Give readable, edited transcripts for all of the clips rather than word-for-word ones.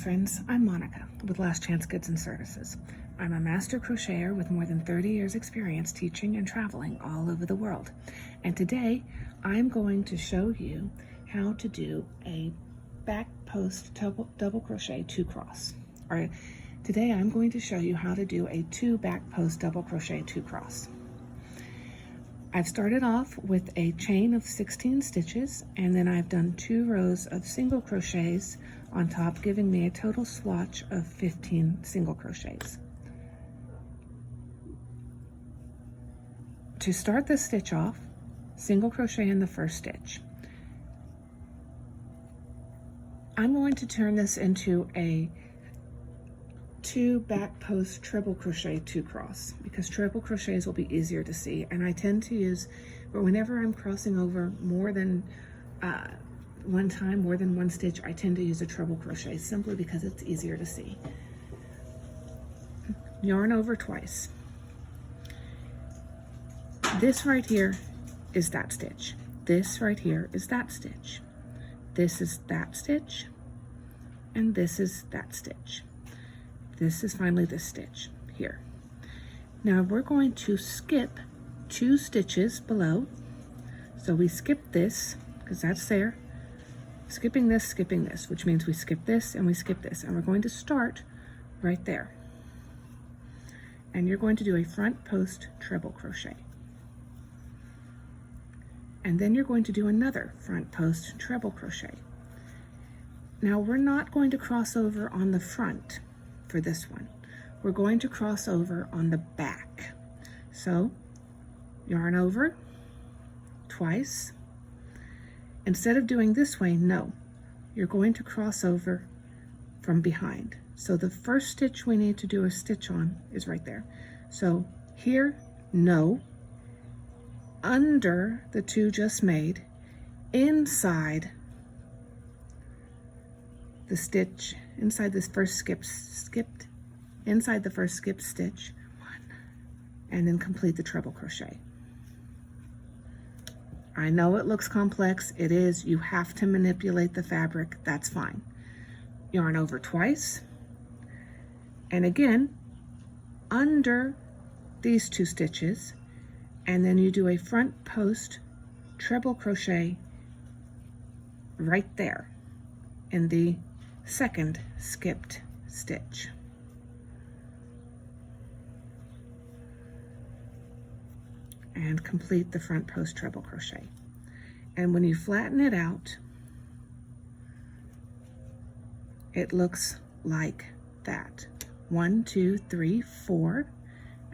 friends, I'm Monica with Last Chance Goods and Services. I'm a master crocheter with more than 30 years experience teaching and traveling all over the world. And today I'm going to show you how to do a back post double crochet 2-cross. Today I'm going to show you how to do a 2 back post double crochet 2-cross. I've started off with a chain of 16 stitches, and then I've done 2 rows of single crochets on top, giving me a total swatch of 15 single crochets. To start the stitch off, single crochet in the first stitch. I'm going to turn this into a 2 back post treble crochet 2-cross because treble crochets will be easier to see, and I tend to use, but whenever I'm crossing over more than one stitch, I tend to use a treble crochet simply because it's easier to see. Yarn over twice. This right here is that stitch. This right here is that stitch. This is that stitch, and this is that stitch. This is finally this stitch here. Now we're going to skip 2 stitches below. So we skip this because that's there. Skipping this, which means we skip this and we skip this. And we're going to start right there. And you're going to do a front post treble crochet. And then you're going to do another front post treble crochet. Now we're not going to cross over on the front for this one. We're going to cross over on the back. So yarn over twice. Instead of doing this way, no, you're going to cross over from behind. So the first stitch we need to do a stitch on is right there. So here, no, under the 2 just made, inside the stitch, inside this first skipped, inside the first skipped stitch, 1, and then complete the treble crochet. I know it looks complex, it is. You have to manipulate the fabric, that's fine. Yarn over twice, and again, under these 2 stitches, and then you do a front post treble crochet right there in the second skipped stitch. And complete the front post treble crochet. And when you flatten it out, it looks like that. 1, 2, 3, 4,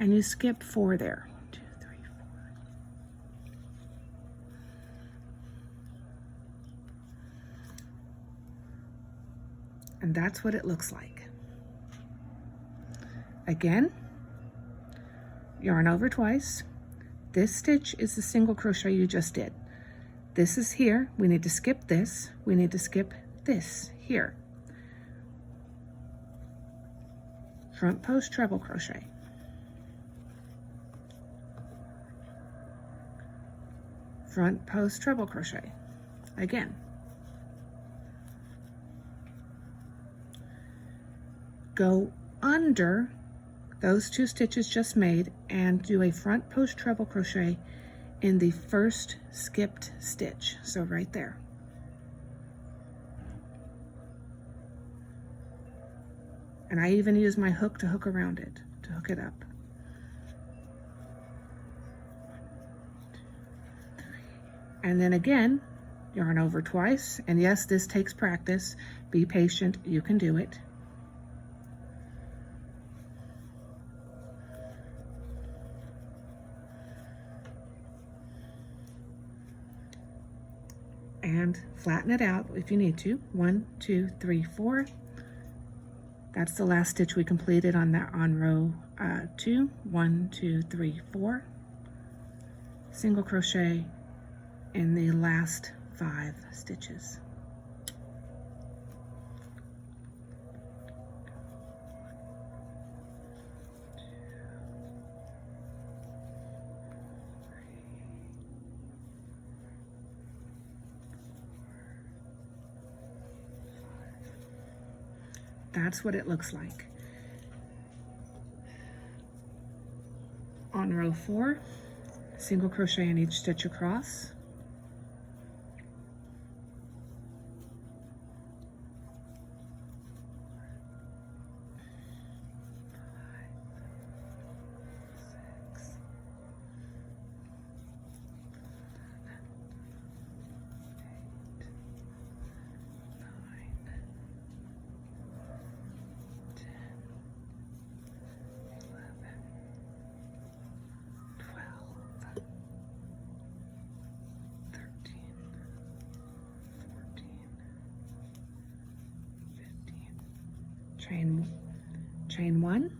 and you skip 4 there. 1, 2, 3, 4. And that's what it looks like. Again, yarn over twice. This stitch is the single crochet you just did. This is here. We need to skip this. We need to skip this here. Front post treble crochet. Front post treble crochet. Again. Go under those 2 stitches just made and do a front post treble crochet in the first skipped stitch. So right there. And I even use my hook to hook around it, to hook it up. 1, 2, 3. And then again, yarn over twice. And yes, this takes practice. Be patient, you can do it. And flatten it out if you need to. 1, 2, 3, 4. That's the last stitch we completed on that on row 2. 1, 2, 3, 4. Single crochet in the last 5 stitches. That's what it looks like. On row 4, single crochet in each stitch across. Chain 1,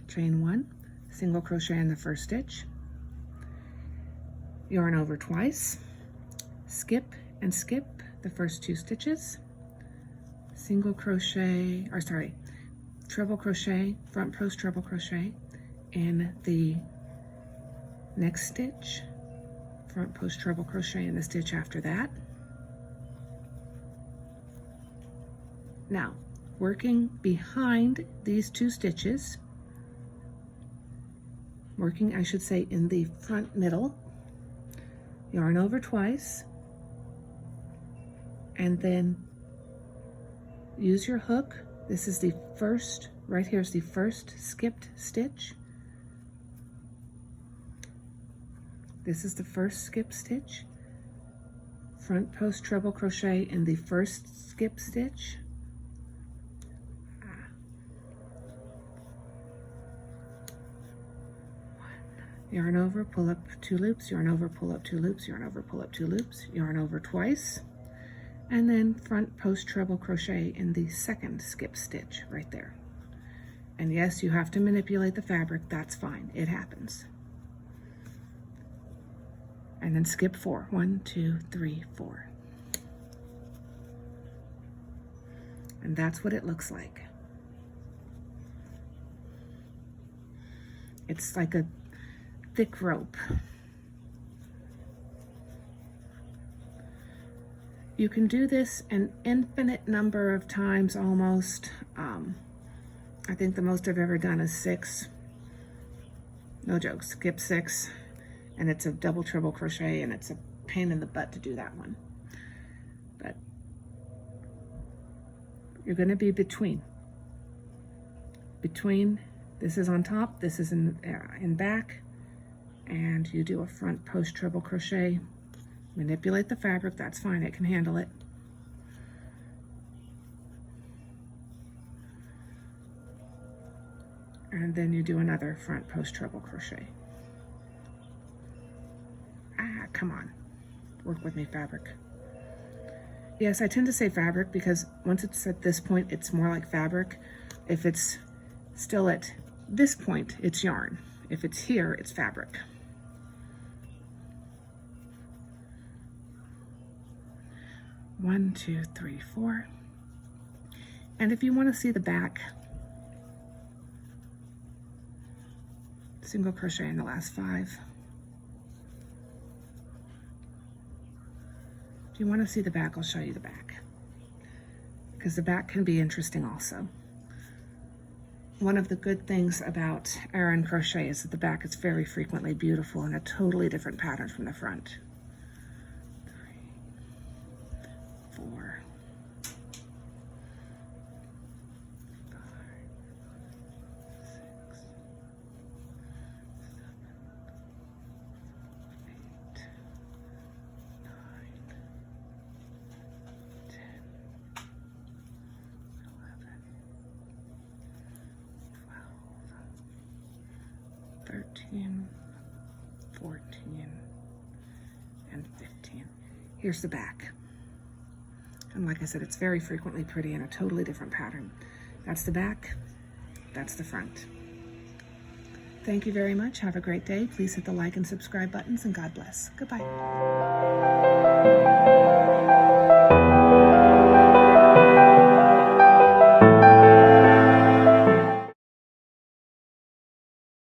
chain 1, single crochet in the first stitch, yarn over twice, skip and skip the first 2 stitches, single crochet, or sorry, treble crochet, front post treble crochet in the next stitch, front post treble crochet in the stitch after that. Now, working behind these 2 stitches, working, I should say, in the front middle, yarn over twice, and then use your hook. This is the first, right here is the first skipped stitch. This is the first skip stitch. Front post treble crochet in the first skip stitch. Yarn over, pull up 2 loops, yarn over, pull up 2 loops, yarn over, pull up 2 loops, yarn over twice, and then front post treble crochet in the second skip stitch right there. And yes, you have to manipulate the fabric, that's fine, it happens. And then skip 4, 1, 2, 3, 4. And that's what it looks like. It's like a thick rope. You can do this an infinite number of times almost. I think the most I've ever done is 6. No joke, skip 6. And it's a double treble crochet and it's a pain in the butt to do that one. But you're going to be between. This is on top, this is in back. And you do a front post treble crochet, manipulate the fabric, that's fine, it can handle it. And then you do another front post treble crochet. Come on, work with me, fabric. Yes, I tend to say fabric because once it's at this point, it's more like fabric. If it's still at this point, it's yarn. If it's here, it's fabric. One, 2, 3, 4. And if you want to see the back, single crochet in the last 5. If you want to see the back, I'll show you the back, because the back can be interesting also. One of the good things about Aran crochet is that the back is very frequently beautiful and a totally different pattern from the front. 3, 4, 5, 6, 7, 8, 9, 10, 11, 12, 13, 14, and 15. Here's the back. And like I said, it's very frequently pretty in a totally different pattern. That's the back, that's the front. Thank you very much. Have a great day. Please hit the like and subscribe buttons, and God bless. Goodbye.